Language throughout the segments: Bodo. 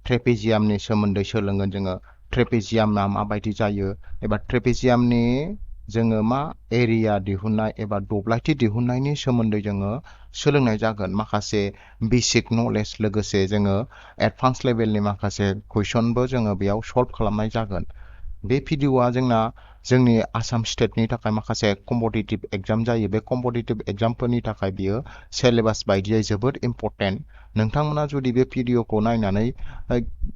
ट्रेपेजियामनि सोमोन्दै सोलोंगोन जोङो ट्रेपेजियामा माबायदि जायो एबा ट्रेपेजियामनि जोङो मा एरिया दिहुननाय एबा दब्लायथि दिहुननायनि सोमोन्दै जोङो सोलोंनाय जागोन माखासे बेसिक नलेज लोगोसे जोङो एडभान्स लेभेलनि माखासे कुइसनबो जोङो बेयाव सल्भ खालामनाय जागोन बे भिडिअआ जोंनि आसाम स्टेटनि थाखाय माखासे कम्पिटिटिभ एग्जाम जायो बे कम्पिटिटिभ एग्जामफोरनि थाखाय बियो सिलेबास बायदियै जोबोद इम्पोर्टेन्ट नोंथांमोना जुदि बे भिडिअखौ नायनानै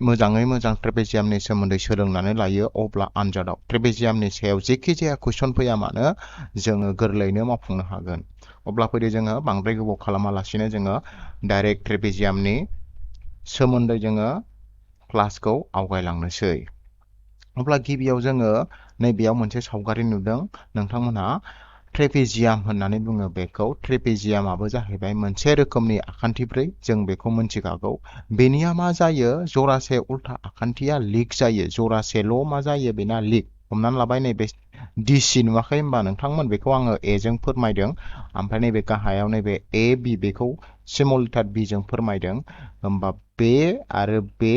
मोजाङै मोजां ट्रेपेजियामनि सोमोन्दै सोलोंनानै लायो अब्ला आनजादाव ट्रेपेजियामनि सायाव जेखि जाया कुइसन फैया मानो जोङो गोरलैयैनो मावफुंनो हागोन अब्ला फैदो जोङो बांद्राय गोबाव खालामालासिनो जोङो डाइरेक्ट ट्रेपेजियामनि सोमोन्दै जोङो क्लासखौ आवगायलांनोसै अब्ला गिबियाव जोङो नैबेयाव मोनसे सावगारि नुदों नोंथांमोनहा ट्रेपेजियाम होननानै बुङो बेखौ ट्रेपेजियामाबो जाहैबाय मोनसे रोखोमनि आखान्थिब्रै जों बेखौ मोनथिखागौ बेनिया मा जायो जरासे उल्था आखान्थिया लिक जायो जरासेल' मा जायो बेना लिक हमनानै लाबाय नैबे डिसि नुवाखै होमबा नोंथांमोन बेखौ आङो एजों फोरमायदों ओमफ्राय नैबे गाहायाव नैबे ए बि बेखौ स्मल लेटार बि जों फोरमायदों होमबा बे आरो बे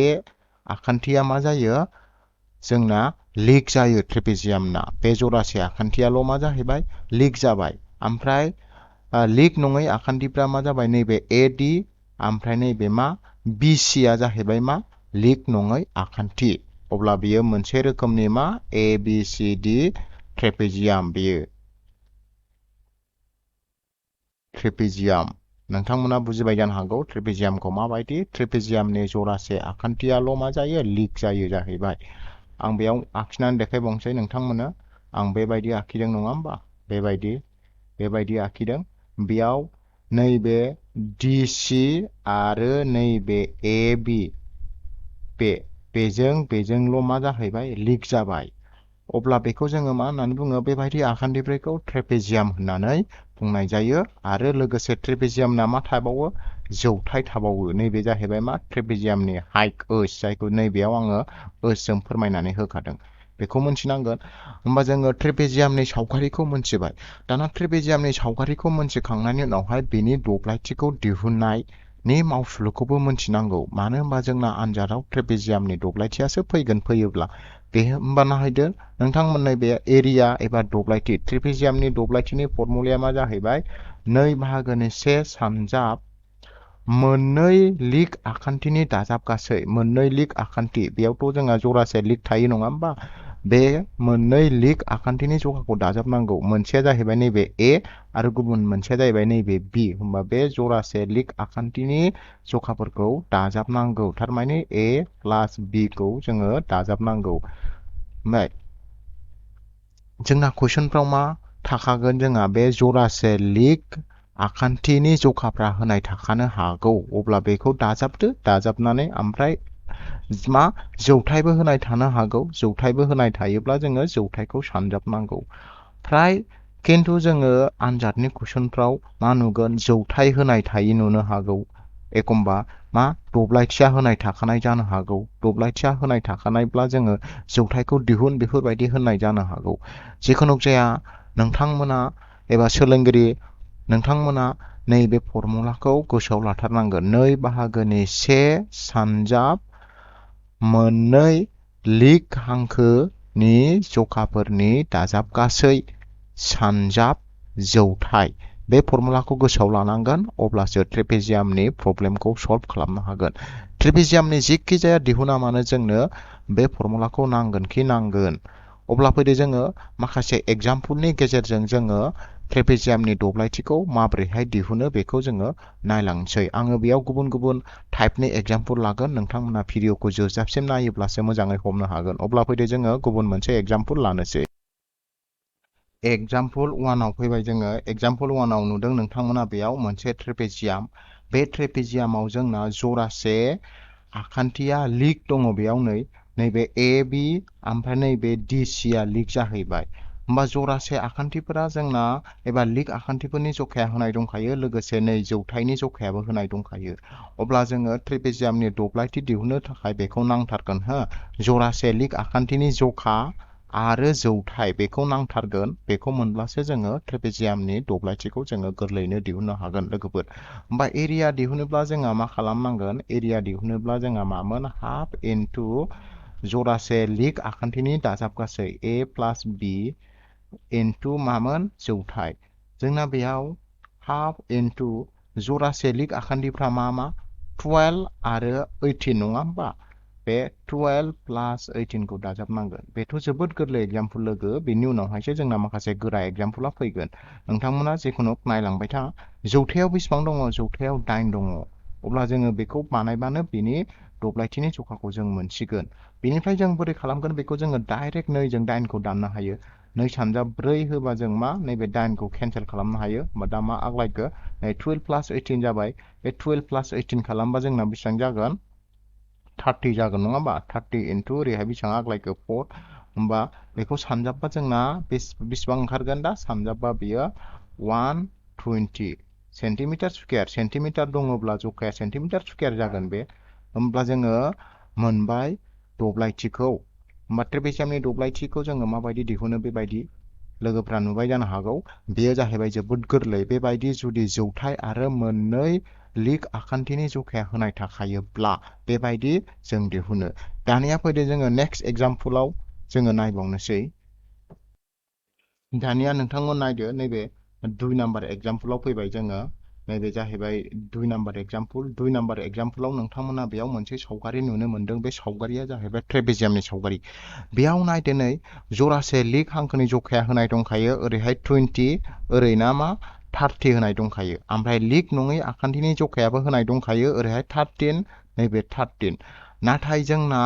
आखान्थिया मा जायो जोंना लिक जायो ट्रेपेजियामना बे जरासे आखान्थियाल' मा जाहैबाय लिक जाबाय ओमफ्राय लिक नङै आखान्थिफ्रा मा जाबाय नैबे एडि ओमफ्राय नैबे मा बिसिया जाहैबाय मा लिक नङै आखान्थि अब्ला बियो मोनसे रोखोमनि मा ए बि सि डि ट्रेपेजियाम बियो ट्रेपेजियाम नोंथांमोना बुजिबाय जानो हागौ ट्रेपेजियामखौ माबायदि ट्रेपेजियामनि जरासे आखान्थियाल' मा जायो लिक जायो जाहैबाय आं बेयाव आखिनानै देखायबावनोसै नोंथांमोननो आं बेबायदि आखिदों नङा होमबा बेबायदि आखिदों बेयाव नैबे डिसि आरो नैबे ए बि बेजोंल' मा जाहैबाय लिक जाबाय अब्ला बेखौ जोङो मा होननानै बुङो बेबायदि आखान्थिफोरखौ ट्रेपेजियाम होननानै बुंनाय जायो आरो लोगोसे ट्रेपेजियामना मा थाबावो जौथाय थाबावो नैबे जाहैबाय मा ट्रेपेजियामनि हाइट ओस जायखौ नैबेयाव आङो ओसजों फोरमायनानै होखादों बेखौ मोनथिनांगोन होमबा जोङो ट्रेपेजियामनि सावगारिखौ मोनथिबाय दाना ट्रेपेजियामनि सावगारिखौ मोनथिखांनायनि उनावहाय बेनि दब्लायथिखौ दिहुननायनि मावसुलुखौबो मोनथिनांगौ मानो होनबा जोंना आनजादाव ट्रेपेजियामनि दब्लायथियासो फैयोब्ला बे होमबा नायदो नोंथांमोन नैबे एरिया एबा दब्लायथि ट्रेपेजियामनि दब्लायथिनि फर्मुलाया मा जाहैबाय 2/3 सानजाब मोननै लिक आखान्थिनि दाजाब गासै मोननै लिक आखान्थि बेयावथ' जोंहा जरासे लिक थायो नङा होमबा बे मोननै लिक आखान्थिनि जखाखौ दाजाबनांगौ मोनसेया जाहैबाय नैबे ए आरो गुबुन मोनसेया जाहैबाय नैबे बि होमबा बे जरासे लिक आखान्थिनि जखाफोरखौ दाजाबनांगौ थारमाने ए प्लास बि खौ जोङो दाजाबनांगौ ओमफ्राय जोंना कुइसनफ्राव मा थाखागोन जोंहा बे जरासे लिक आखान्थिनि जखाफ्रा होनाय थाखानो हागौ अब्ला बेखौ दाजाबदो दाजाबनानै ओमफ्राय मा जौथायबो होनाय थानो हागौ जौथायबो होनाय थायोब्ला जोङो जौथायखौ सानजाबनांगौ फ्राय खिन्थु जोङो आनजादनि कुइसनफ्राव मा नुगोन जौथाय होनाय थायि नुनो हागौ एखमबा मा दब्लायथिया होनाय थाखानाय जानो हागौ दब्लायथिया होनाय थाखानायब्ला जोङो जौथायखौ दिहुन बेफोरबायदि होननाय जानो हागौ जिखुनु जाया नोंथांमोना एबा सोलोंगिरि नोंथांमोना नैबे फर्मुलाखौ गोसोआव लाथारनांगोन 2/1 सानजाब मोननै लिक हांखोनि जखाफोरनि दाजाब गासै सानजाब जौथाय बे फर्मुलाखौ गोसोआव लानांगोन अब्लासो ट्रेपेजियामनि प्रब्लेमखौ सल्भ खालामनो हागोन ट्रेपेजियामनि जेखि जाया दिहुना मानो जोंनो बे फर्मुलाखौ नांगोन अब्ला फैदो जोङो माखासे एग्जामपोलनि गेजेरजों जोङो ट्रेपेजियामनि दब्लायथिखौ माबोरैहाय दिहुनो बेखौ जोङो नायलांसै आङो बेयाव गुबुन गुबुन टाइपनि एग्जामपोल लागोन नोंथांमोना भिडिअखौ जोबजाबसिम नायोब्लासो मोजाङै हमनो हागोन अब्ला फैदो जोङो गुबुन मोनसे एग्जामपोल लानोसै एग्जामपोल 1आव फैबाय जोङो एग्जामपोल 1आव नुदों नोंथांमोना बेयाव मोनसे ट्रेपेजियाम बे ट्रेपेजियामाव जोंना जरासे आखान्थिया लिक दङ बेयाव नैबे ए बि ओमफ्राय नैबे डि सिया लिक जाहैबाय होमबा जरासे आखान्थिफोरा जोंना एबा लिक आखान्थिफोरनि जखाया होनाय दंखायो लोगोसे नै जौथायनि जखायाबो होनाय दंखायो अब्ला जोङो ट्रेपेजियामनि दब्लायथि दिहुननो थाखाय बेखौ नांथारगोन हो जरासे लिक आखान्थिनि जखा आरो जौथाय बेखौ नांथारगोन बेखौ मोनब्लासो जोङो ट्रेपेजियामनि दब्लायथिखौ जोङो गोरलैयैनो दिहुननो हागोन लोगोफोर होमबा एरिया दिहुनोब्ला जोंहा मा खालामनांगोन एरिया दिहुनोब्ला जोंहा मामोन हाफ इनटु जरासे लिग आखान्थिनि दाजाबगासै a प्लास b इनटु मामोन जौथाय जोंना बेयाव हाफ इनटु जरासे लिग आखान्थिफ्रा मा 12 आरो 18 नङा होमबा बे 12 प्लास 18 खौ दाजाबनांगोन बेथ' जोबोद गोरलै एग्जाम्पल लोगो बेनि उनावहायसो जोंना माखासे गोरा एग्जाम्पला फैगोन नोंथांमोना जेखुनु नायलांबाय था जौथायाव बेसेबां दङ जौथायाव 8 दङ अब्ला जोङो बेखौ बानायबानो बिनि दब्लायथिनि जखाखौ जों मोनसिगोन बेनिफ्राय जों बोरै खालामगोन बेखौ जोङो डाइरेक्ट 2 जों 8 खौ दाननो हायो 2 सानजाब 4 होबा जों मा नैबे 8 खौ केन्सेल खालामनो हायो होमबा दा मा आग्लायखो 12 प्लास 18 जाबाय बे 12 प्लास 18 खालामबा जोंना बेसेबां जागोन 30 जागोन नङा होमबा 30 इनटु ओरैहाय बेसेबां आग्लायखो 4 होमबा बेखौ सानजाबबा जोंना बेसेबां ओंखारगोन दा सानजाबबा बियो 120 सेन्टिमिटार स्कुवेर सेन्टिमिटार दङब्ला जखाया सेन्टिमिटार स्कुवेर जागोन बे होमब्ला जोङो मोनबाय दब्लायथिखौ होमबा ट्रेपेजियामनि दब्लायथिखौ जोङो माबायदि दिहुनो बेबायदि लोगोफ्रा नुबाय जानो हागौ बेयो जाहैबाय जोबोद गोरलै बेबायदि जुदि जौथाय आरो मोननै लिग आखान्थिनि जखाया होनाय थाखायोब्ला बेबायदि जों दिहुनो दानिया फैदो जोङो नेक्स्ट एग्जाम्पलाव जोङो नायबावनोसै दानिया नोंथांमोन नायदो नैबे 2 नाम्बार एग्जाम्पलाव फैबाय जोङो नैबे जाहैबाय 2 नाम्बार एग्जाम्पल 2 नाम्बार एग्जाम्पलाव नोंथांमोना बेयाव मोनसे सावगारि नुनो मोनदों बे सावगारिया जाहैबाय ट्रेपेजियामनि सावगारि बेयाव नायदो नै जरासे लिग हांखोनि जखाया होनाय दंखायो ओरैहाय 20 ओरै ना मा 30 होनाय दंखायो ओमफ्राय लिग नङै आखान्थिनि जखायाबो होनाय दंखायो ओरैहाय 13 नैबे 13 नाथाय जोंना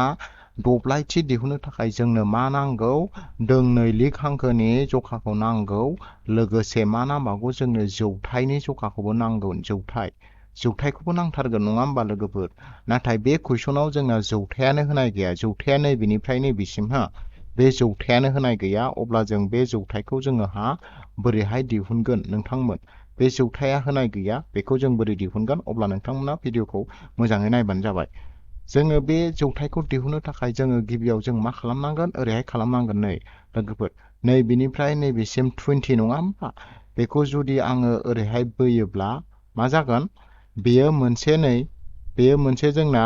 दब्लायथि दिहुननो थाखाय जोंनो मा नांगौ दोंनै लिग हांखोनि जखाखौ नांगौ लोगोसे मा नांबावगौ जोंनो जौथायनि जखाखौबो नांगौ जौथायखौबो नांथारगोन नङा होमबा लोगोफोर नाथाय बे कुइसनाव जोंना जौथायानो होनाय गैया जौथाया नैबेनिफ्राय नैबेसिम हा बे जौथायानो होनाय गैया अब्ला जों बे जौथायखौ जोङो बोरैहाय दिहुनगोन नोंथांमोन बे जौथाया होनाय गैया बेखौ जों बोरै दिहुनगोन अब्ला नोंथांमोना भिडिअखौ मोजाङै नायबानो जाबाय जोङो बे जौथायखौ दिहुननो थाखाय जोङो गिबियाव जों मा खालामनांगोन ओरैहाय खालामनांगोन नै लोगोफोर नैबेनिफ्राय नैबेसिम 20 नङा होमबा बेखौ जुदि आङो ओरैहाय बोयोब्ला मा जागोन बेयो मोनसे जोंना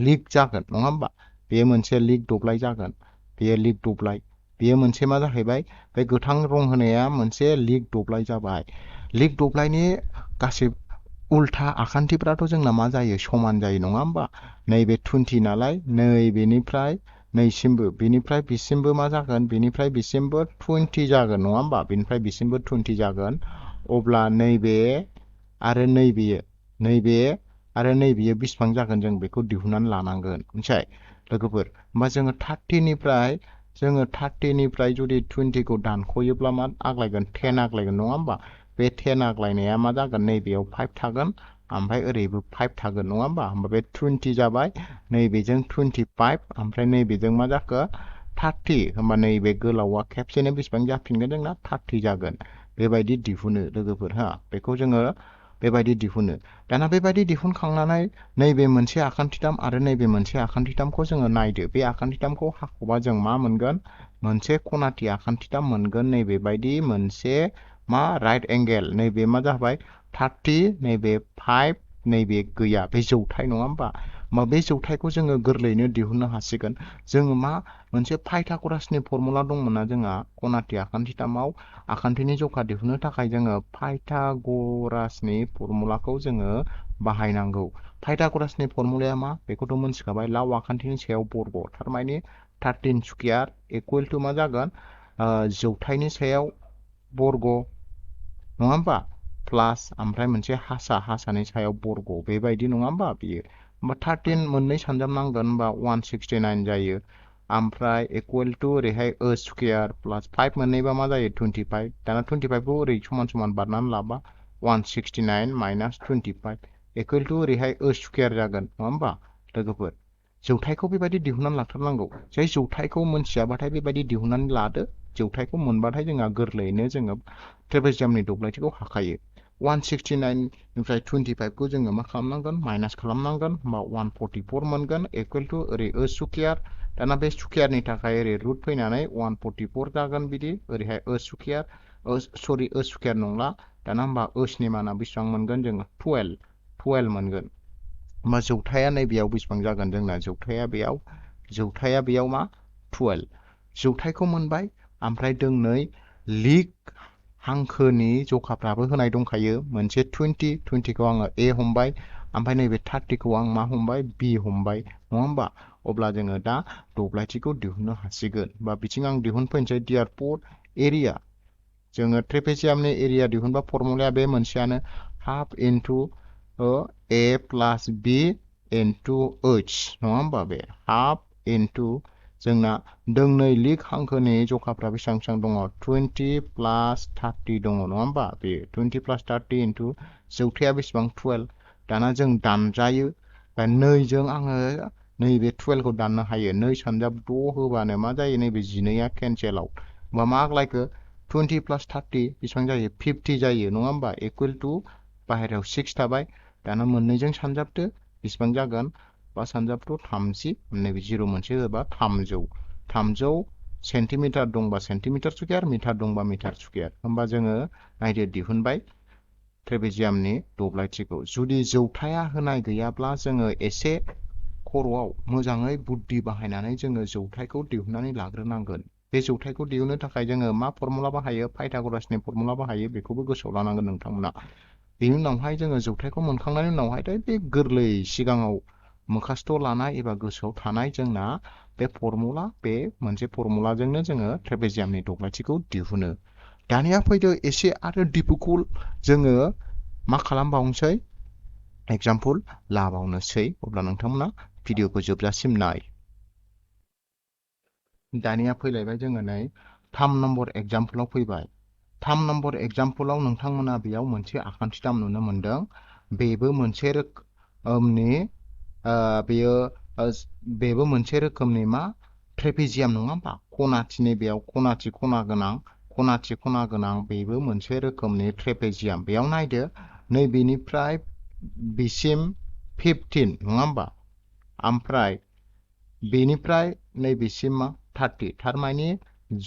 लिग जागोन नङा होमबा बेयो मोनसे लिग दब्लाय जागोन बेयो लिग दब्लाय बेयो मोनसे मा जाहैबाय बे गोथां रं होनाया मोनसे लिग दब्लाय जाबाय लिग दब्लायनि गासै उल्था आखान्थिफ्राथ' जोंना मा जायो समान जायो नङा होमबा नैबे 20 नालाय नैबेनिफ्राय नैसिमबो बेनिफ्राय बिसिमबो मा जागोन बेनिफ्राय बिसिमबो 20 जागोन नङा होमबा बेनिफ्राय बिसिमबो 20 जागोन अब्ला नैबे आरो नैबे आरो नैबेयो बेसेबां जागोन जों बेखौ दिहुननानै लानांगोन मिथिबाय लोगोफोर होमबा जोङो 30निफ्राय जुदि 20 खौ दानख'योब्ला मा आग्लायगोन 10 आग्लायगोन नङा होमबा बे 10 आग्लायनाया मा जागोन नैबेयाव 5 थागोन ओमफ्राय ओरैबो 5 थागोन नङा होमबा बे 20 जाबाय नैबेजों 25 ओमफ्राय नैबेजों मा जाखो 30 होमबा नैबे गोलावा खेबसेनो बेसेबां जाफिनगोन जोंना 30 जागोन बेबायदि दिहुनो लोगोफोर बेखौ जोङो बेबायदि दिहुनो दाना बेबायदि दिहुनखांनानै नैबे मोनसे आखान्थिथाम आरो नैबे मोनसे आखान्थिथामखौ जोङो नायदो बे आखान्थिथामखौ हाख'बा जों मा मोनगोन मोनसे खनाथि आखान्थिथाम मोनगोन नैबेबायदि मोनसे मा राइट एंगेल नैबे मा जाबाय 30 नैबे 5 नैबे गैया बे जौथाय नङा होमबा बे जौथायखौ जोङो गोरलैयैनो दिहुननो हासिगोन जोङो मा मोनसे पाइथागरासनि फर्मुला दंमोन ना जोंहा खनाथि आखान्थिथामाव आखान्थिनि जखा दिहुननो थाखाय जोङो पाइथागरासनि फर्मुलाखौ जोङो बाहायनांगौ पाइथागरासनि फर्मुलाया मा बेखौथ' मोनथिखाबाय लाव आखान्थिनि सायाव बर्ग थारमाने 13 स्कुवेर इकुवेल टु मा जागोन जौथायनि सायाव बर्ग नङा होमबा प्लास ओमफ्राय मोनसे हासानि सायाव बर्ग बेबायदि नङा होमबा बियो होमबा 13 मोननै सानजाबनांगोन होमबा 169 जायो ओमफ्राय इकुवेल टु ओरैहाय स्कुवेर प्लास 5 मोननैबा मा जायो 25 दाना 25 खौ ओरै समान समान बारनानै लाबा 169 माइनास 25 इकुवेल टु ओरैहाय स्कुवेर जागोन नङा होमबा लोगोफोर जौथायखौ बेबायदि दिहुननानै लाथारनांगौ जाय जौथायखौ मोनथियाबाथाय बेबायदि दिहुननानै लादो जौथायखौ मोनबाथाय जोंहा गोरलैयैनो जोङो ट्रेपेजियामनि दब्लायथिखौ हाखायो 169निफ्राय 25खौ जोङो मा खालामनांगोन माइनास खालामनांगोन होमबा 144 मोनगोन इकुवेल टु ओरै स्कुवेर दाना बे स्कुयारनि थाखाय ओरै रुट फैनानै 144 जागोन बिदि ओरैहाय स्कुयार सरि स्कुयार नंला दाना होमबा नि माना बेसेबां मोनगोन जों 12 मोनगोन होमबा जौथाया नैबेयाव बेसेबां जागोन जोंना जौथाया बेयाव मा 12 जौथायखौ मोनबाय ओमफ्राय दोंनै लिग हांखोनि जखाफ्राबो होनाय दंखायो मोनसे 20खौ आङो A हमबाय ओमफ्राय नैबे 30खौ आं मा हमबाय B हमबाय नङा होमबा अब्ला जोङो दा दब्लायथिखौ दिहुननो हासिगोन बा बिथिं आं दिहुनफैनोसै देयारफर एरिया जोङो ट्रेपेजियामनि एरिया दिहुनबा फर्मुलाया बे मोनसेयानो half into A plus B into H नङा होमबा बे हाफ इनटु जोंना दोंनै लिग हांखोनि जखाफ्रा बेसेबां बेसेबां दङ 20 प्लास 30 दङ नङा होमबा बे 20 प्लास 30 इनटु जौथाया बेसेबां 12 दाना जों दानजायो नैजों आङो नैबे 12खौ दाननो हायो 2 सानजाब 6 होबानो मा जायो नैबे 12आ केन्सेल आउट होमबा मा आग्लायखो 20 प्लास 30 बेसेबां जायो 50 जायो नङा होमबा इकुवेल टु बाहेरायाव 6 थाबाय दाना मोननैजों सानजाबदो बेसेबां जागोन बा सानजाबथ' 30 नैबे 0 मोनसे होबा 300 सेन्टिमिटार दंबा सेन्टिमिटार स्कुयार मिटार दंबा मिटार स्कुयार होमबा जोङो नायदो दिहुनबाय ट्रेपेजियामनि दब्लायथिखौ जुदि जौथाया होनाय गैयाब्ला जोङो एसे खर'आव मोजाङै बुद्धि बाहायनानै जोङो जौथायखौ दिहुननानै लाग्रोनांगोन बे जौथायखौ दिहुननो थाखाय जोङो मा फर्मुला बाहायो पाइथागरासनि फर्मुला बाहायो बेखौबो गोसोआव लानांगोन नोंथांमोना बेनि उनावहाय जोङो जौथायखौ मोनखांनायनि उनावहाय बे गोरलै सिगाङाव मोखासथ' लानाय एबा गोसोआव थानाय जोंना बे फर्मुला बे मोनसे फर्मुलाजोंनो जोङो ट्रेपेजियामनि दब्लायथिखौ दिहुनो दानिया फैदो एसे आरो डिफिकाल्ट जोङो मा खालामबावनोसै एग्जाम्पल लाबावनोसै अब्ला नोंथांमोना भिडिअखौ जोबजासिम नाय दानिया फैलायबाय जोङो नै 3 नम्बर एग्जाम्पलाव फैबाय 3 नम्बर एग्जाम्पलाव नोंथांमोना बेयाव मोनसे आखान्थिथाम नुनो मोनदों बेबो मोनसे रोखोमनि बेबो मोनसे रोखोमनि मा ट्रेपेजियाम नङा होमबा खनाथिनि बेयाव खनाथि खना गोनां बेबो मोनसे रोखोमनि ट्रेपेजियाम बेयाव नायदो नैबेनिफ्राय बिसिम 15 नङा होमबा ओमफ्राय बेनिफ्राय नैबेसिम मा 30 थारमाने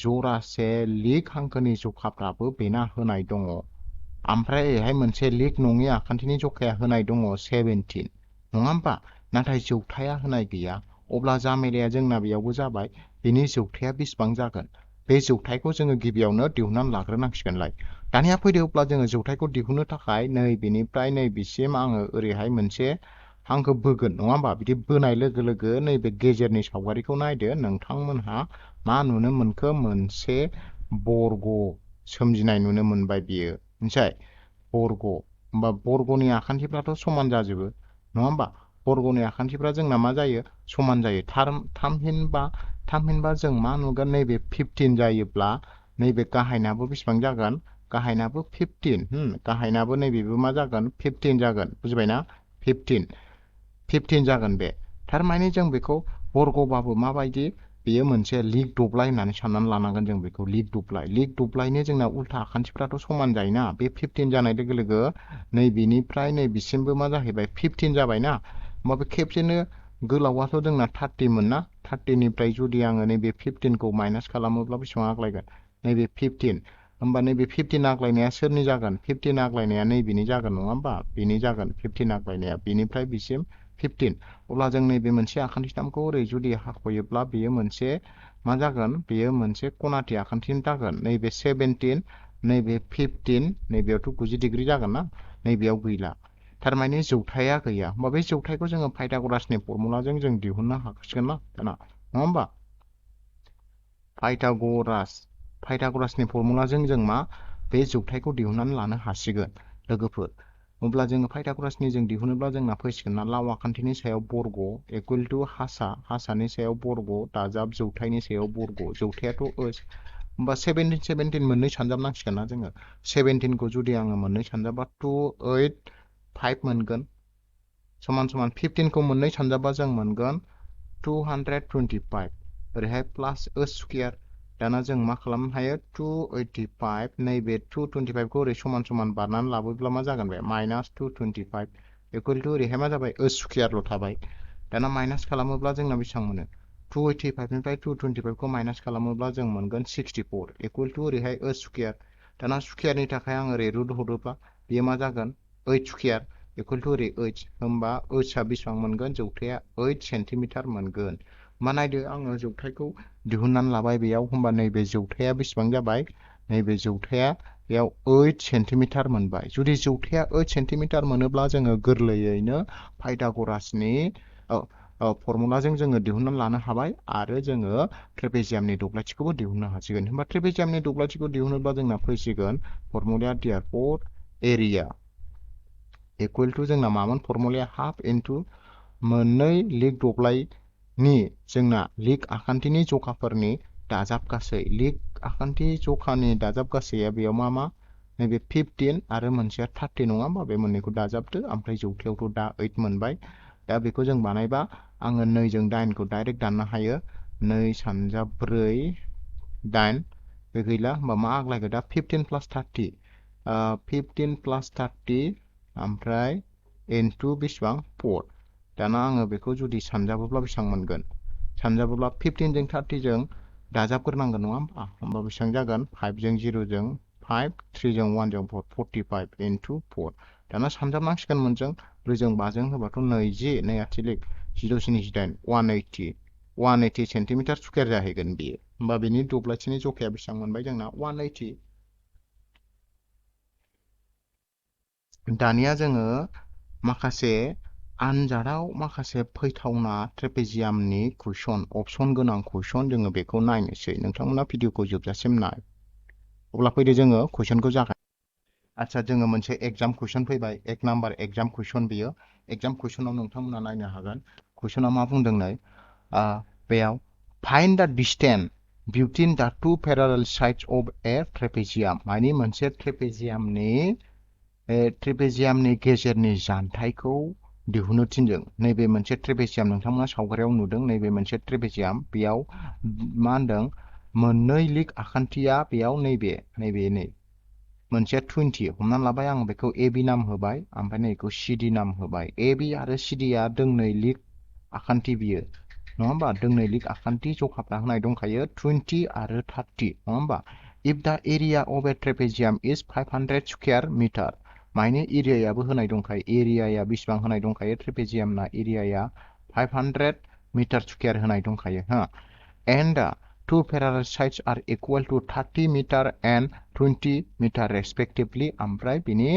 जरासे लिग हांखोनि जखाफ्राबो बेना होनाय दङ ओमफ्राय ओरैहाय मोनसे लिग नङि आखान्थिनि जखाया होनाय दङ 17 नङा होमबा नाथाय जौथाया होनाय गैया अब्ला जामेलाया जोंना बेयावबो जाबाय बेनि जौथाया बेसेबां जागोन बे जौथायखौ जोङो गिबियावनो दिहुननानै लाग्रोनांसिगोनलाय दानिया फैदो अब्ला जोङो जौथायखौ दिहुननो थाखाय नैबेनिफ्राय नैबेसिम आङो ओरैहाय मोनसे हांखो बोगोन नङा होमबा बिदि बोनाय लोगो लोगो नैबे गेजेरनि सावगारिखौ नायदो नोंथांमोनहा मा नुनो मोनखो मोनसे बर्ग सोमजिनाय नुनो मोनबाय बियो मिथिबाय बर्ग होमबा बर्गनि आखान्थिफ्राथ' समान जाजोबो नङा होमबा बर्गनि आखान्थिफ्रा जोंना मा जायो समान जायो थामहिनबा जों मा नुगोन नैबे 15 जायोब्ला नैबे गाहायनाबो बेसेबां जागोन गाहायनाबो 15 गाहायनाबो नैबेबो मा जागोन 15 जागोन बुजिबायना 15 जागोन बे थारमाने जों बेखौ बर्गबाबो माबायदि बेयो मोनसे लिग दब्लाय होननानै साननानै लानांगोन जों बेखौ लिग दब्लायनि जोंना उल्था आखान्थिफ्राथ' समान जायोना बे 15 जानाय लोगो लोगो नैबेनिफ्राय नैबेसिमबो मा जाहैबाय 15 जाबायना होमबा बे खेबसेनो गोलावाथ' जोंना 30 मोन ना 30निफ्राय जुदि आङो नैबे 15खौ माइनास खालामोब्ला बेसेबां आग्लायगोन नैबे 15 होमबा नैबे 15 आग्लायनाया सोरनि जागोन 15 आग्लायनाया नैबेनि जागोन नङा होमबा बेनि जागोन 15 आग्लायनाया बेनिफ्राय बिसिम 15 अब्ला जों नैबे मोनसे आखान्थिथामखौ ओरै जुदि हाख'योब्ला बेयो मोनसे मा जागोन बेयो मोनसे खनाथि आखान्थि जागोन नैबे 17 नैबे 15 नैबेयावथ' 90 डिग्री जागोन ना नैबेयाव गैला थारमाने जौथाया गैया होमबा बे जौथायखौ जोङो पाइथागरासनि फर्मुलाजों जों दिहुननो हासिगोन ना दाना नङा होमबा पाइथागरासनि फर्मुलाजों जों मा बे जौथायखौ दिहुननानै लानो हासिगोन लोगोफोर अब्ला जोङो पाइथागरासनि जों दिहुनोब्ला जोंना फैसिगोन ना लाव आखान्थिनि सायाव बर्ग इकुवेल टु हासानि सायाव बर्ग दाजाब जौथायनि सायाव बर्ग जौथायाथ' होमबा 17 मोननै सानजाबनांसिगोन ना जोङो 17खौ जुदि आङो मोननै सानजाबा 2 8 5 मोनगोन समान समान 15खौ मोननै सानजाबा जों मोनगोन 225 ओरैहाय प्लास स्कुयार दाना जों मा खालामनो हायो 285 नैबे 225खौ ओरै समान समान बारनानै लाबोब्ला मा जागोन बे माइनास 225 इकुवेल टु ओरैहाय मा जाबाय स्कुयारल' थाबाय दाना माइनास खालामोब्ला जोंना बेसेबां मोनो 285 निफ्राय 225 खौ माइनास खालामोब्ला जों मोनगोन 64 इकुवेल टू ओरैहाय h स्क्वायर दाना स्क्वायरनि थाखाय आं ओरै रुट हरोब्ला बेयो मा जागोन 8 स्क्वायर इकुवेल टू ओरै h होमबा h आ बेसेबां मोनगोन जौथाया 8 सेन्टिमिटार मोनगोन मा नायदो आङो जौथायखौ दिहुननानै लाबाय बेयाव होमबा नैबे जौथाया बेसेबां जाबाय नैबे जौथाया बेयाव 8 सेन्टिमिटार मोनबाय जुदि जौथाया 8 सेन्टिमिटार मोनोब्ला जोङो गोरलैयैनो पाइथागरासनि फर्मुलाजों जोङो दिहुननानै लानो हाबाय आरो जोङो ट्रेपेजियामनि दब्लायथिखौबो दिहुननो हासिगोन होमबा ट्रेपेजियामनि दब्लायथिखौ दिहुनोब्ला जोंना फैसिगोन फर्मुलाया देयरफर एरिया इकुवेल टू जोंना मामोन फर्मुलाया हाफ इनटू मोननै लिग दब्लायनि जोंना लिग आखान्थिनि जखाफोरनि दाजाब गासै लिग आखान्थि जखानि दाजाब गासैया बेयाव मा नैबे 15 आरो मोनसेया 30 नङा होमबा बे मोननैखौ दाजाबदो ओमफ्राय जौथायावथ' दा 8 मोनबाय दा बेखौ जों बानायबा आङो 2 जों 8 खौ डाइरेक्ट दाननो हायो 2 सानजाब 4 8 बे गैला होमबा मा आग्लायखो दा 15 प्लास 30 15 प्लास 30 ओमफ्राय इनटू बेसेबां 4 दाना आङो बेखौ जुदि सानजाबोब्ला बेसेबां मोनगोन सानजाबोब्ला 15 जों 30 जों दाजाबग्रोनांगोन नङा होमबा बेसेबां जागोन 5 जों 0 जों 5 3 जों 1 जों 4 45 इनटू 4 दाना सानजाबनांसिगोन मोनजों 4 जों 5 जों होबाथ' 20 नै आथिलिक 0 स्नि 8 180 सेन्टिमिटार स्क्वायर जाहैगोन बेयो होमबा बेनि दब्लायथिनि जखाया बेसेबां मोनबाय जोंना 180 दानिया जोङो माखासे आनजादाव माखासे फैथावना ट्रेपेजियामनि कुइसन अपसन गोनां कुइसन जोङो बेखौ नायनोसै नोंथांमोना भिडिअखौ जोबजासिम नाय अब्ला फैदो जोङो कुइसनखौ जागाय आच्छा जोङो मोनसे एग्जाम कुइसन फैबाय 1 नाम्बार एग्जाम कुइसन बियो एग्जाम कुइसनाव नोंथांमोना नायनो हागोन कुइसना मा बुंदों नै बेयाव फाइन्ड द distance between the two parallel sides of A trapezium माने मोनसे ट्रेपेजियामनि गेजेरनि जानथायखौ दिहुननो थिनदों नैबे मोनसे ट्रेपेजियाम नोंथांमोना सावगारियाव नुदों नैबे मोनसे ट्रेपेजियाम बेयाव मा होनदों मोननै लिग आखान्थिया बेयाव नैबे मोनसेया 20 हमनानै लाबाय आं बेखौ AB नाम होबाय ओमफ्राय नैखौ CD नाम होबाय AB आरो CD आ दोंनै लिग आखान्थि बियो नङा होमबा दोंनै लिग आखान्थि जखाफ्रा होनाय दंखायो 20 आरो 30 नङा होमबा if the area of a trapezium is 500 square meter माने एरियायाबो होनाय दंखायो एरियाया बेसेबां होनाय दंखायो ट्रेपेजियामना एरियाया 500 मिटार स्क्वायर होनाय दंखायो हा and two parallel sides are equal to 30 meter and 20 meter respectively ओमफ्राय बिनि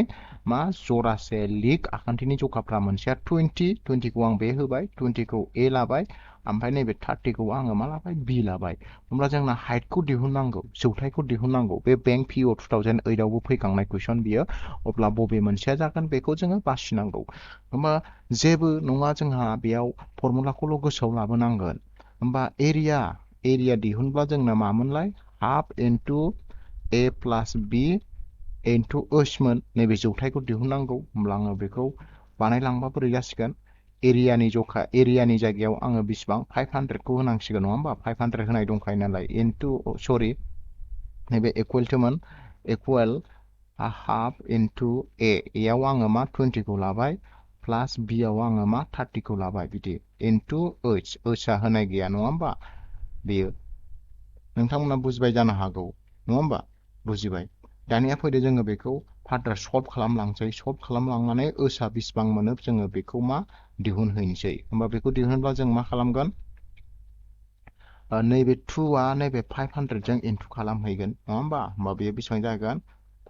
मा जरासे लिग आखान्थिनि जखाफ्रा मोनसेया 20 खौ आं बे होबाय 20 खौ A लाबाय ओमफ्राय नैबे 30 खौ आङो मा लाबाय B लाबाय होमब्ला जोंना हाइटखौ दिहुननांगौ जौथायखौ दिहुननांगौ बे बेंक पिअ 2008 आवबो फैखांनाय कुइसन बियो अब्ला बबे मोनसेया जागोन बेखौ जोङो बासिनांगौ होमबा जेबो नङा जोंहा बेयाव फर्मुलाखौल' गोसोआव लाबोनांगोन होमबा एरिया दिहुनब्ला जोंना मामोनलाय half into A plus B into H मोन नैबे जौथायखौ दिहुननांगौ होमब्ला आङो बेखौ बानायलांबा बोरै जासिगोन एरियानि जायगायाव आङो बेसेबां 500 खौ होनांसिगोन नङा होमबा 500 होनाय दंखायो नालाय इनटू सरि नैबे इकुवेल हाफ इनटू A आव आङो मा 20 खौ लाबाय प्लास B आव आङो मा 30 खौ लाबाय बिदि इनटू H आ होनाय गैया नङा होमबा बेयो नोंथांमोना बुजिबाय जानो हागौ नङा होमबा बुजिबाय दानिया फैदो जोङो बेखौ फार्दार सल्भ खालामलांसै सल्भ खालामलांनानै ओसआ बेसेबां मोनो जोङो बेखौ मा दिहुनहैनोसै होमबा बेखौ दिहुनब्ला जों मा खालामगोन नैबे 2 आ नैबे 500 जों इनटू खालामहैगोन नङा होमबा बेयो बेसेबां जागोन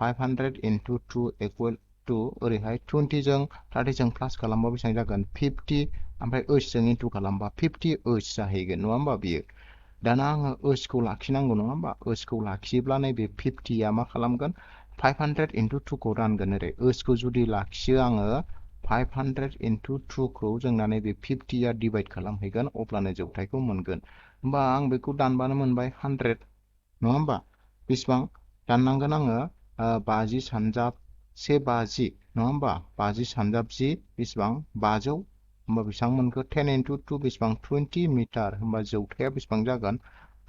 500 इनटू 2 इकुवेल टू ओरैहाय 20 जों 30 जों प्लास खालामबा बेसेबां जागोन 50 ओमफ्राय H जों इनटू खालामबा 50 H जाहैगोन नङा होमबा बियो दाना आङो H खौ लाखिनांगौ नङा होमबा H खौ लाखियोब्ला नैबे 50 आ मा खालामगोन 500 इनटू 2 खौ रानगोन ओरै H खौ जुदि लाखियो आङो 500 इनटू 2 खौ जोंना नैबे 50 आ डिवाइड खालामहैगोन अब्लानो जौथायखौ मोनगोन होमबा आं बेखौ दानबानो मोनबाय 100 नङा होमबा बेसेबां दाननांगोन आङो 50 सानजाब 150 नङा होमबा 50 सानजाब 10 बेसेबां 500 होमबा बेसेबां मोनखो 10 इनटू 2 बेसेबां 20 मिटार होमबा जौथाया बेसेबां जागोन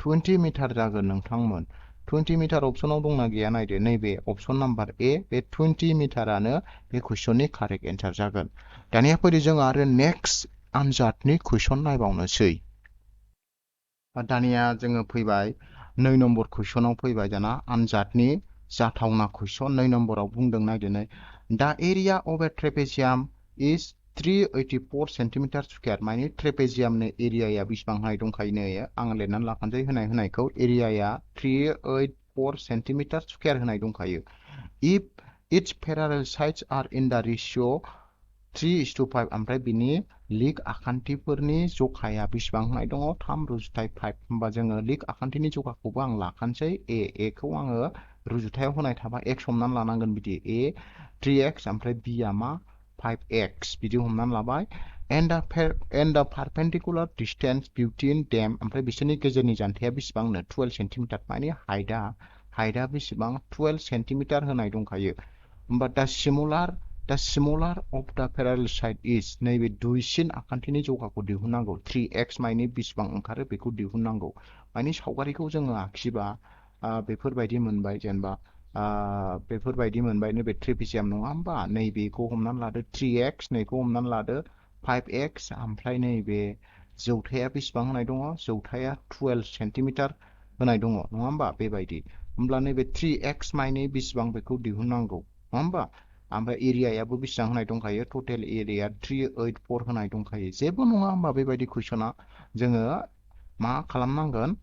20 मिटार जागोन नोंथांमोन 20 मिटार अपसनाव दंना गैया नायदो नैबे अपसन नाम्बार A बे 20 मिटारानो बे कुइसननि कारेक्ट एन्सार जागोन दानिया फैदो जों आरो नेक्स्ट आनजादनि कुइसन नायबावनोसै दानिया जोङो फैबाय 2 नम्बर कुइसनाव फैबाय दाना आनजादनि जाथावना कुइसन 2 नम्बराव बुंदों नायदिनै दा area of a trapezium is 384 centimetre square माने ट्रेपेजियामनि एरियाया बेसेबांहाय दंखायो नै आं लिरनानै लाखानोसै होनायखौ एरियाया 384 सेन्टिमिटार स्कुयार होनाय दंखायो if its parallel sides are in the ratio 3:5 ओमफ्राय बिनि लिग आखान्थिफोरनि जखाया बेसेबां होनाय दङ 3:5 होमबा जोङो लिग आखान्थिनि जखाखौबो आं लाखानोसै एखौ आङो रुजुथायाव होनाय थाबा x हमनानै लानांगोन बिदि a 3x ओमफ्राय b आ मा 5x बिदि हमनानै लाबाय and the perpendicular distance between them ओमफ्राय बिसोरनि गेजेरनि जानथाया बेसेबांनो 12 सेन्टिमिटार माने हाइटआ बेसेबां 12 सेन्टिमिटार होनाय दंखायो होमबा दा सिमुलार अफ दा पेरारेल साइड इज नैबे दुइसिन आखान्थिनि जखाखौ दिहुननांगौ 3x माइनि बेसेबां ओंखारो बेखौ दिहुननांगौ माने सावगारिखौ जोङो आखिबा बेफोरबायदि मोनबाय जेनेबा बेफोरबायदि मोनबाय नैबे ट्रेपेजियाम नङा होमबा नैबेखौ हमनानै लादो 3x नैखौ हमनानै लादो 5x ओमफ्राय नैबे जौथाया बेसेबां होनाय दङ जौथाया 12 सेन्टिमिटार होनाय दङ नङा होमबा बेबायदि होमब्ला नैबे 3x माइनि बेसेबां बेखौ दिहुननांगौ नङा होमबा ओमफ्राय एरियायाबो बेसेबां होनाय दंखायो टटेल एरिया 384 होनाय दंखायो जेबो नङा होमबा बेबायदि कुइसना जोङो मा खालामनांगोन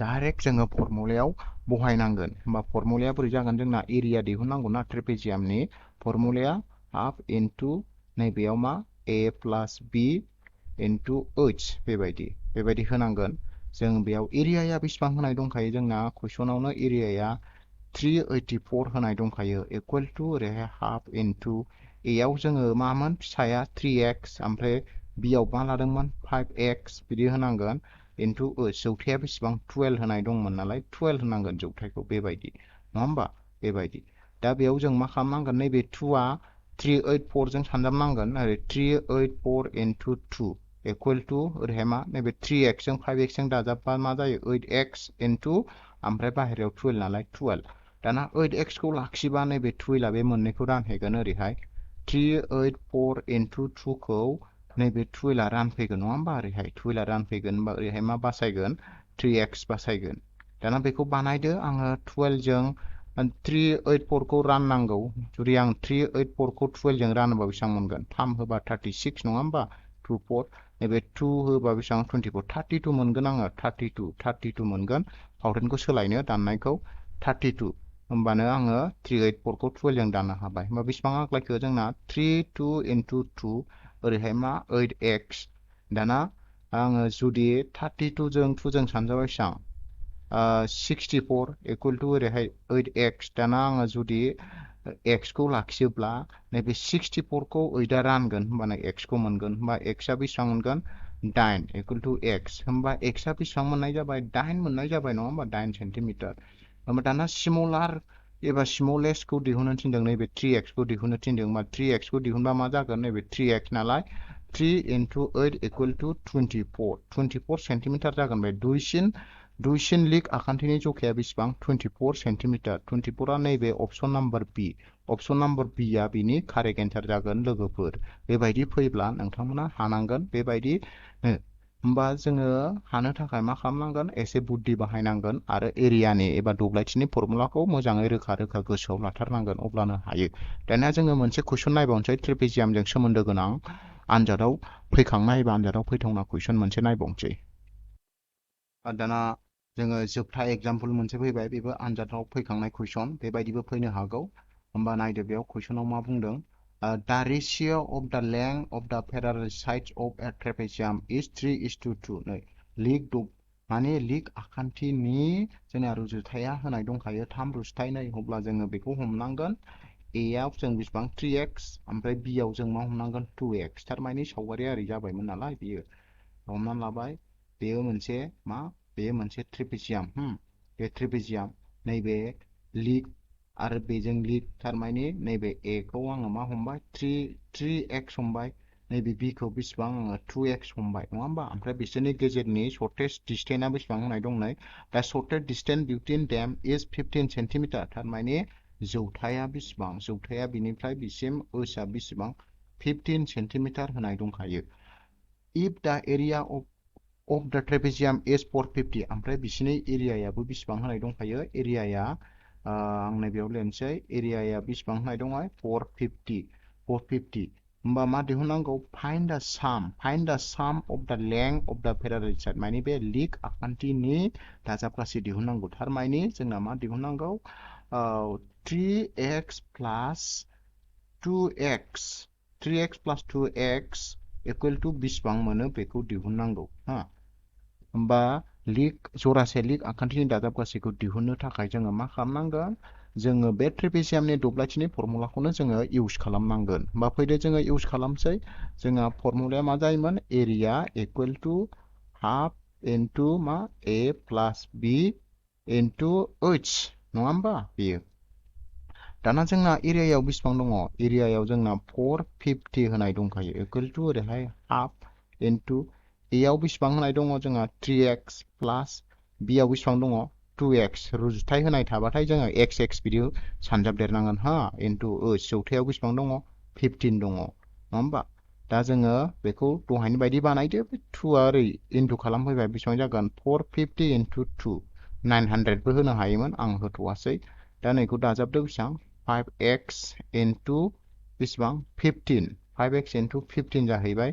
डाइरेक्ट जोङो फर्मुलायाव बहायनांगोन होमबा फर्मुलाया बोरै जागोन जोंना एरिया दिहुननांगौ ना ट्रेपेजियामनि फर्मुलाया हाफ इनटु नैबेयाव मा a plus b into h बेबायदि होनांगोन जों बेयाव एरियाया बेसेबां होनाय दंखायो जोंना कुइसनावनो एरियाया 384 होनाय दंखायो इकुवेल टु ओरैहाय हाफ इनटु एयाव जोङो मामोन फिसाया 3x ओमफ्राय बियाव मा लादोंमोन 5x बिदि होनांगोन इनटु जौथाया बेसेबां 12 होनाय दंमोन नालाय 12 होनांगोन जौथायखौ बेबायदि नङा होमबा बेबायदि दा बेयाव जों मा खालामनांगोन नैबे 2आ 384 जों सानजाबनांगोन ओरै 384 इनटु 2 इकुवेल टु ओरैहाय मा नैबे 3x जों 5x जों दाजाबबा मा जायो 8x इनटु ओमफ्राय बाहेरायाव 12 नालाय 12 दाना 8x खौ लाखिबा नैबे 12आ बे मोननैखौ रानहैगोन ओरैहाय 384 इनटु 2 खौ नैबे 12आ रानफैगोन नङा होमबा ओरैहाय 12आ रानफैगोन होमबा ओरैहाय मा बासायगोन 3x बासायगोन दाना बेखौ बानायदो आङो 12 जों 384 खौ राननांगौ जुदि आं 384 खौ 12 जों रानोबा बेसेबां मोनगोन 3 होबा 36 नङा होमबा 2 4 नैबे 2 होबा बेसेबां 24 32 मोनगोन आङो 32 मोनगोन फावथेनखौ सोलायनो दाननायखौ 32 होमबानो आङो 384 खौ 12 जों दाननो हाबाय होमबा बेसेबां आग्लायखो जोंना 32 इनटु 2 ओरैहाय मा 8x दाना आङो जुदि 32 जों 2 जों सानजाबा बेसेबां 64 इकुवेल टु ओरैहाय 8x दाना आङो जुदि x खौ लाखियोब्ला नैबे 64 खौ 8आ रानगोन होमबानो x खौ मोनगोन होमबा x आ बेसेबां मोनगोन 8 इकुवेल टु x होमबा x आ बेसेबां मोननाय जाबाय 8 मोननाय जाबाय नङा होमबा 8 सेन्टिमिटार होमबा दाना सिमुलार एबा स्मलेस्टखौ दिहुननो थिनदों नैबे 3x खौ दिहुननो थिनदों होमबा 3x खौ दिहुनबा मा जागोन नैबे 3x नालाय 3 इनटु 8 इकुवेल टु 24 सेन्टिमिटार जागोन बे दुइसिन लिग आखान्थिनि जखाया बेसेबां 24 सेन्टिमिटार 24 आ नैबे अपसन नाम्बार बि अपसन नाम्बार बि आ बिनि कारेक्ट एन्सार जागोन लोगोफोर बेबायदि फैब्ला नोंथांमोना हानांगोन बेबायदि होमबा जोङो हानो थाखाय मा खालामनांगोन एसे बुद्धि बाहायनांगोन आरो एरियानि एबा दब्लायथिनि फर्मुलाखौ मोजाङै रोखा गोसोआव लाथारनांगोन अब्लानो हायो दानिया जोङो मोनसे कुइसन नायबावनोसै ट्रेपेजियामजों सोमोन्दो गोनां आनजादाव फैखांनाय एबा आनजादाव फैथावना कुइसन मोनसे नायबावनोसै दाना जोङो जोबथा एग्जाम्पल मोनसे फैबाय बेबो आनजादाव फैखांनाय कुइसन बेबायदिबो फैनो हागौ होमबा नायदो बेयाव कुइसनाव मा बुंदों the ratio of the length of the parallel sides of a trapezium is 3:2 नै माने लिग आखान्थिनि जोंना रुजुथाया होनाय दंखायो 3:2 अब्ला जोङो बेखौ हमनांगोन a आव जों बेसेबां 3x ओमफ्राय b आव जों मा हमनांगोन 2x थारमाने सावगारिया ओरै जाबायमोन नालाय बियो हमनानै लाबाय बेयो मोनसे ट्रेपेजियाम बे ट्रेपेजियाम नैबे लिग आरो बेजों लिग थारमाने नैबे a खौ आङो मा हमबाय 3x हमबाय नैबे b खौ बेसेबां आङो 2x हमबाय नङा होमबा ओमफ्राय बिसोरनि गेजेरनि शर्टेस्ट डिस्टेन्सआ बेसेबां होनाय दं नै दा शर्टेस्ट डिस्टेन्स बिटुइन देम इज 15 सेन्टिमिटार थारमाने जौथाया बेसेबां जौथाया बिनिफ्राय बिसिम ओसआ बेसेबां 15 सेन्टिमिटार होनाय दंखायो if the area of of the trapezium is 450 ओमफ्राय बिसिनि एरियायाबो बेसेबां होनाय दंखायो एरियाया आं नैबेयाव लिरनोसै एरियाया बेसेबां होनाय दङ 450 होमबा मा दिहुननांगौ find the sum of the length of the parallel side माने बे लिक आखान्थिनि दाजाबगासै दिहुननांगौ थारमाने जोंना मा दिहुननांगौ 3x plus 2x 3x plus 2x equal to बेसेबां मोनो बेखौ दिहुननांगौ हा होमबा लिक जरासे लिक आखान्थिनि दाजाबगासैखौ दिहुननो थाखाय जोङो मा खालामनांगोन जोङो बे ट्रेपेजियामनि दब्लायथिनि फर्मुलाखौनो जोङो इउज खालामनांगोन होमबा फैदो जोङो इउज खालामसै जोंहा फर्मुलाया मा जायोमोन area equal to half into मा ए प्लास बि इनटु ओइच नङा होमबा बेयो दाना जोंना एरियायाव बेसेबां दङ एरियायाव जोंना 450 होनाय दंखायो इकुवेल टु ओरैहाय हाफ इनटु ए आव बेसेबां होनाय दङ जोंहा 3x प्लास बि आव बेसेबां दङ 2x रुजुथाय होनाय थाबाथाय जोङो x बिदि सानजाबदेरनांगोन हा इनटु ओइच जौथायाव बेसेबां दङ 15 दङ नङा होमबा दा जोङो बेखौ दहायनि बायदि बानायदो 2 आ ओरै इनटु खालामफैबाय बेसेबां जागोन 450 इनटु 2 900 बो होनो हायोमोन आं होथ'वासै दा नैखौ दाजाबदो बेसेबां 5x इनटु बेसेबां 15 5x इनटु 15 जाहैबाय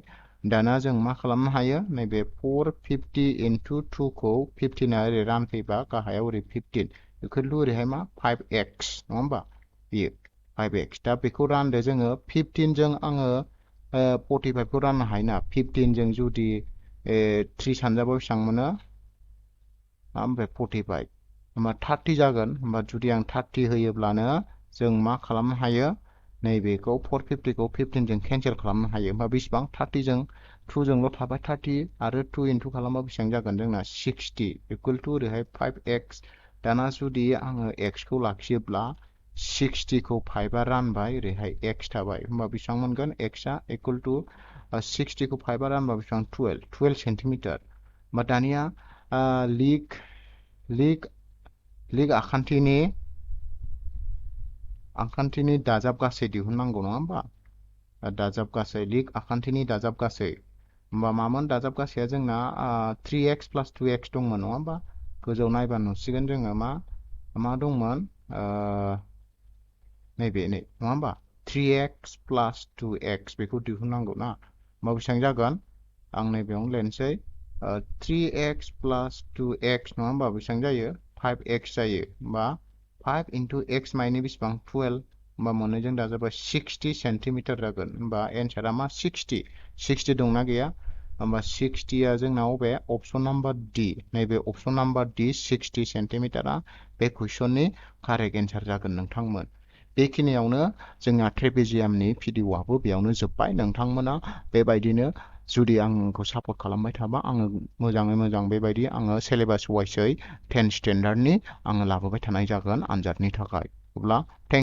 दाना जों मा खालामनो हायो नैबे 450 इनटु 2 खौ 15 आ ओरै रानफैबा गाहायाव ओरै 15 इकुवेल टु ओरैहाय मा 5x नङा होमबा बेयो 5x दा बेखौ रानदो जोङो 15 जों आङो 45 खौ राननो हायोना 15 जों जुदि 3 सानजाबाव बेसेबां मोनो ओमफ्राय 45 होमबा 30 जागोन होमबा जुदि आं 30 होयोब्लानो जों मा खालामनो हायो नैबेखौ 450 खौ 15 जों केनसेल खालामनो हायो होमबा बेसेबां 30 जों 2 जोंल' थाबाय 30 आरो 2 इनटु खालामबा बेसेबां जागोन जोंना 60 इकुवेल टु ओरैहाय 5x दाना जुदि आङो x खौ लाखियोब्ला 60 खौ 5 आ रानबाय ओरैहाय x थाबाय होमबा बेसेबां मोनगोन x आ इकुवेल टु 60 खौ 5 आ रानबा बेसेबां 12 सेन्टिमिटार होमबा दानिया लिक आखान्थिनि दाजाब गासै दिहुननांगौ नङा होमबा दाजाब गासै लिक आखान्थिनि दाजाब गासै होमबा मामोन दाजाब गासैया जोंना 3x प्लास 2x दंमोन नङा होमबा गोजौ नायबा नुसिगोन जोङो मा दंमोन नैबे नै नङा होमबा 3x प्लास 2x बेखौ दिहुननांगौ ना होमबा बेसेबां जागोन आं नैबेयावनो लिरनोसै 3x प्लास 2x नङा होमबा बेसेबां जायो 5x जायो होमबा 5 इनटु x माइनि बेसेबां 12 होमबा मोननैजों दाजाबा 60 सेन्टिमिटार जागोन होमबा एन्सारा मा 60 दंना गैया होमबा 60 आ जोंना बबे अपसन नाम्बार D नैबे अपसन नाम्बार D 60 सेन्टिमिटारा बे कुइसननि कारेक्ट एन्सार जागोन नोंथांमोन बेखिनियावनो जोंना ट्रेपेजियामनि भिडिअ'आबो बेयावनो जोब्बाय नोंथांमोना बेबायदिनो जुदि आंखौ सापर्ट खालामबाय थाबा आङो मोजाङै मोजां बेबायदि आङो सिलेबास वाइसै 10 स्टेन्डार्डनि आङो लाबोबाय थानाय जागोन आनजादनि थाखाय अब्ला